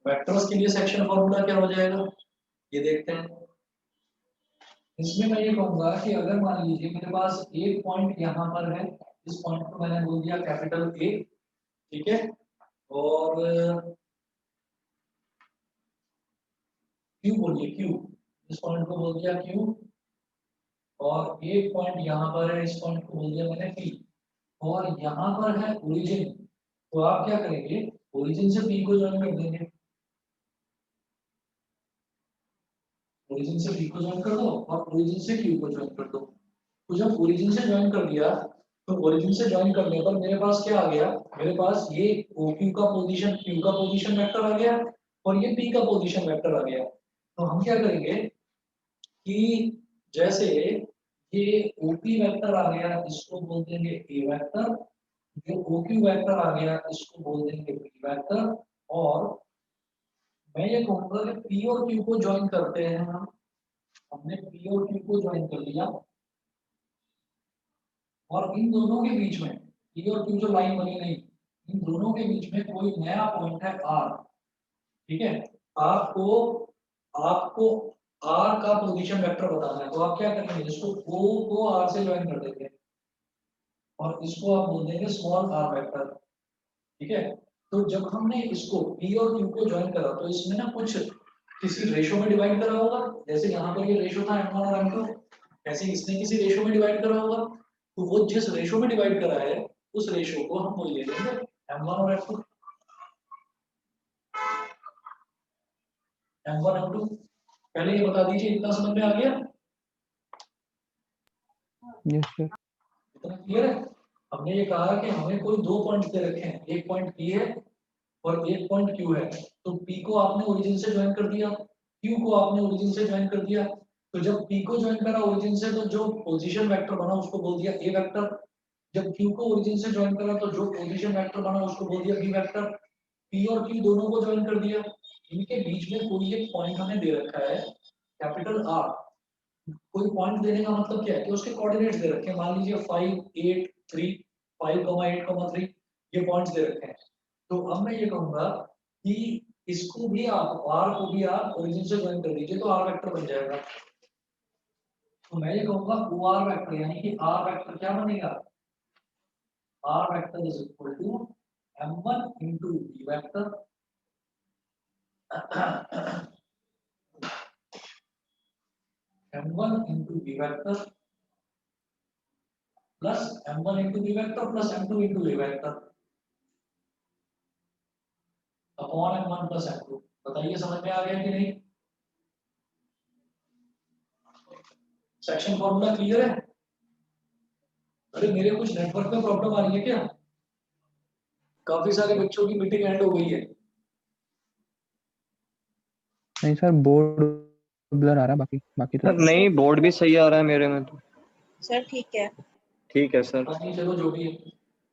वेक्टर्स के लिए सेक्शन फॉर्मूला क्या हो जाएगा ये देखते हैं। इसमें मैं ये कहूंगा कि अगर मान लीजिए मेरे पास एक पॉइंट यहाँ पर है, इस पॉइंट को मैंने बोल दिया कैपिटल ए, ठीक है, और क्यू बोलिए क्यू, इस पॉइंट को बोल दिया क्यू, और एक पॉइंट यहाँ पर है, इस पॉइंट को बोल दिया मैंने पी, और यहाँ पर है ओरिजिन। तो आप क्या करेंगे, ओरिजिन से पी को ज्वाइन कर देंगे, ओरिजिन से पी को ज्वाइन कर दो और ओरिजिन से क्यू को ज्वाइन कर दो। तो जब ओरिजिन से ज्वाइन कर दिया, तो ओरिजिन से ज्वाइन करने पर मेरे पास क्या आ गया, मेरे पास ये ओ क्यू का पोजीशन, क्यू का पोजीशन वेक्टर आ गया और ये पी का पोजीशन वेक्टर आ गया। तो हम क्या करेंगे कि जैसे ये ओपी वेक्टर आ गया, इसको बोल देंगे ए वेक्टर, जो ओक्यू वेक्टर आ गया इसको बोल देंगे पी वेक्टर, और मैं ये कहूंगा कि पी और क्यू को ज्वाइन करते हैं हम। हमने पी और क्यू को ज्वाइन कर लिया और इन दोनों के बीच में पी और क्यू जो लाइन बनी नहीं, इन दोनों के बीच में कोई नया पॉइंट है आर, ठीक है। आपको आपको आर का पोजीशन वेक्टर बताना है, तो आप क्या करेंगे, इसको ओ को आर से ज्वाइन कर देंगे और इसको आप बोल देंगे स्मॉल आर वेक्टर, ठीक है। तो जब हमने इसको पी और क्यू को ज्वाइन करा तो इसमें ना कुछ किसी रेशो में डिवाइड करा होगा, जैसे यहाँ पर ये रेशो था m1 और m2, ऐसे इसने किसी रेशो में डिवाइड करा होगा। तो वो जिस रेशो में डिवाइड करा है उस रेशो को हम बोल देंगे m1 और m2, m1 m2। पहले ये बता दीजिए, इतना समझ में आ गया? Yes sir. इतना क्लियर है? हमने ये कहा कि हमें कोई दो पॉइंट दे रखे हैं, एक पॉइंट पी है और एक पॉइंट क्यू है। तो पी को आपने ओरिजिन से ज्वाइन कर दिया, क्यू को आपने ओरिजिन से ज्वाइन कर दिया। तो जब पी को ज्वाइन करा ओरिजिन से तो जो पोजीशन वेक्टर बना उसको बोल दिया ए वेक्टर, जब क्यू को ओरिजिन से ज्वाइन करा तो जो पोजीशन वेक्टर बना उसको बोल दिया बी वेक्टर। पी और क्यू दोनों को ज्वाइन कर दिया, इनके बीच में कोई एक पॉइंट हमें दे रखा है कैपिटल आर। कोई पॉइंट देने का मतलब क्या है कि उसके कोऑर्डिनेट्स दे रखे हैं, मान लीजिए 5 8 3, 5,8,3, ये पॉइंट्स दे रखे हैं। तो अब मैं ये कहूंगा कि इसको भी आप आर को भी आप ओरिजिन से ज्वाइन कर दीजिए तो आर वेक्टर बन जाएगा। तो मैं ये कहूंगा ओ आर वेक्टर, यानी कि आर वेक्टर क्या बनेगा, R vector is equal to m1 into b vector m1 into b vector plus m1 into b vector plus m2 into a vector upon m1 plus m2। बताइए समझ में आ गया कि नहीं? सेक्शन फॉर्मूला क्लियर है? अरे मेरे कुछ नेटवर्क में प्रॉब्लम आ रही है क्या? काफी सारे बच्चों की मीटिंग एंड हो गई है। नहीं सर, बोर्ड ब्लर आ रहा, बाकी बाकी तो सर नहीं, बोर्ड भी सही आ रहा है मेरे में तो। सर ठीक है। ठीक है सर। हाँ जी, चलो जो भी है।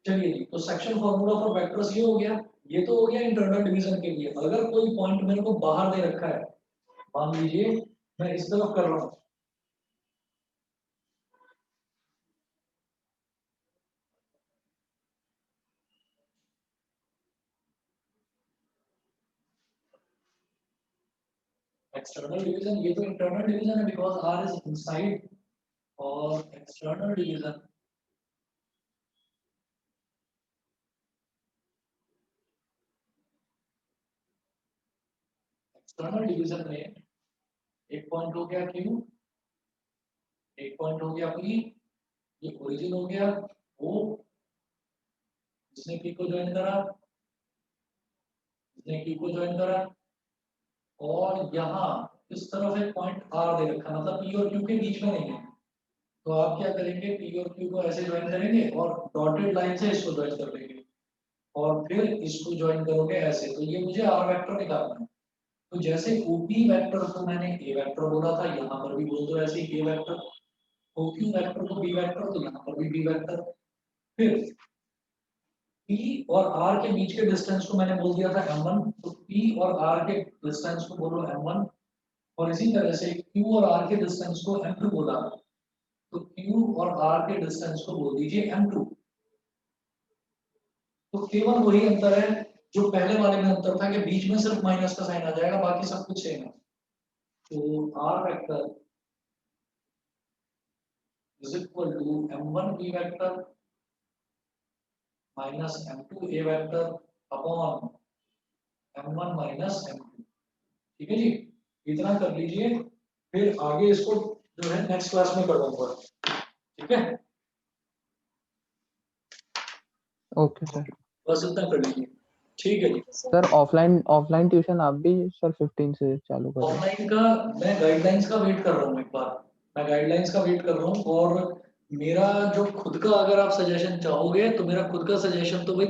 चलिए जी, तो सेक्शन फॉर्मूला फॉर वेक्टर्स ये हो गया। ये तो हो गया इंटरनल डिवीजन के लिए। अगर कोई पॉइंट मेरे को बाहर दे रखा है, मान लीजिए मैं इस तरफ कर रहा हूँ, एक्सटर्नल डिवीजन, ये तो इंटरनल डिवीजन है बिकॉज आर इज इनसाइड, और एक्सटर्नल डिवीजन एक्सटर्नल डिवीजन में एक पॉइंट हो गया क्यू, एक पॉइंट हो गया पी, ये ओरिजिन हो गया ओ, जिसने पी को ज्वाइन करा, जिसने क्यू को ज्वाइन करा, और यहाँ इस तरफ एक पॉइंट आर दे रखा, मतलब पी और क्यू के बीच में नहीं है। तो आप क्या करेंगे, पी और क्यू को ऐसे ज्वाइन करेंगे और डॉटेड लाइन से इसको ज्वाइन कर देंगे और फिर इसको ज्वाइन करोगे ऐसे। तो ये मुझे आर वेक्टर निकालना है। तो जैसे ओपी वेक्टर को मैंने ए वेक्टर बोला था, यहाँ पर भी बोल दो ऐसे ए वेक्टर। ओक्यू वेक्टर को बी वेक्टर, तो यहाँ पर भी बी वेक्टर। फिर P और R के बीच के डिस्टेंस को मैंने बोल दिया था m1, तो P और R के डिस्टेंस को बोलो m1, और इसी तरह से Q और R के डिस्टेंस को m2 बोला, तो Q और R के डिस्टेंस को बोल दीजिए m2। तो केवल वही अंतर है जो पहले वाले में अंतर था कि बीच में सिर्फ माइनस का साइन आ जाएगा, बाकी सब कुछ सेम है। तो R vector is equal to m1 b vector minus m2 a vector upon m1 minus m2। ठीक है जी, इतना कर लीजिए, फिर आगे इसको जो है नेक्स्ट क्लास में करवाऊंगा। ठीक है, ओके सर। बस इतना कर लीजिए। ठीक है जी। सर ऑफलाइन ट्यूशन आप भी सर 15 से चालू करें। ऑनलाइन का मैं गाइडलाइंस का वेट कर रहा हूँ, एक बार मैं गाइडलाइंस का वेट कर रहा हूँ, और मेरा जो खुद का अगर आप सजेशन चाहोगे तो मेरा खुद का सजेशन तो भाई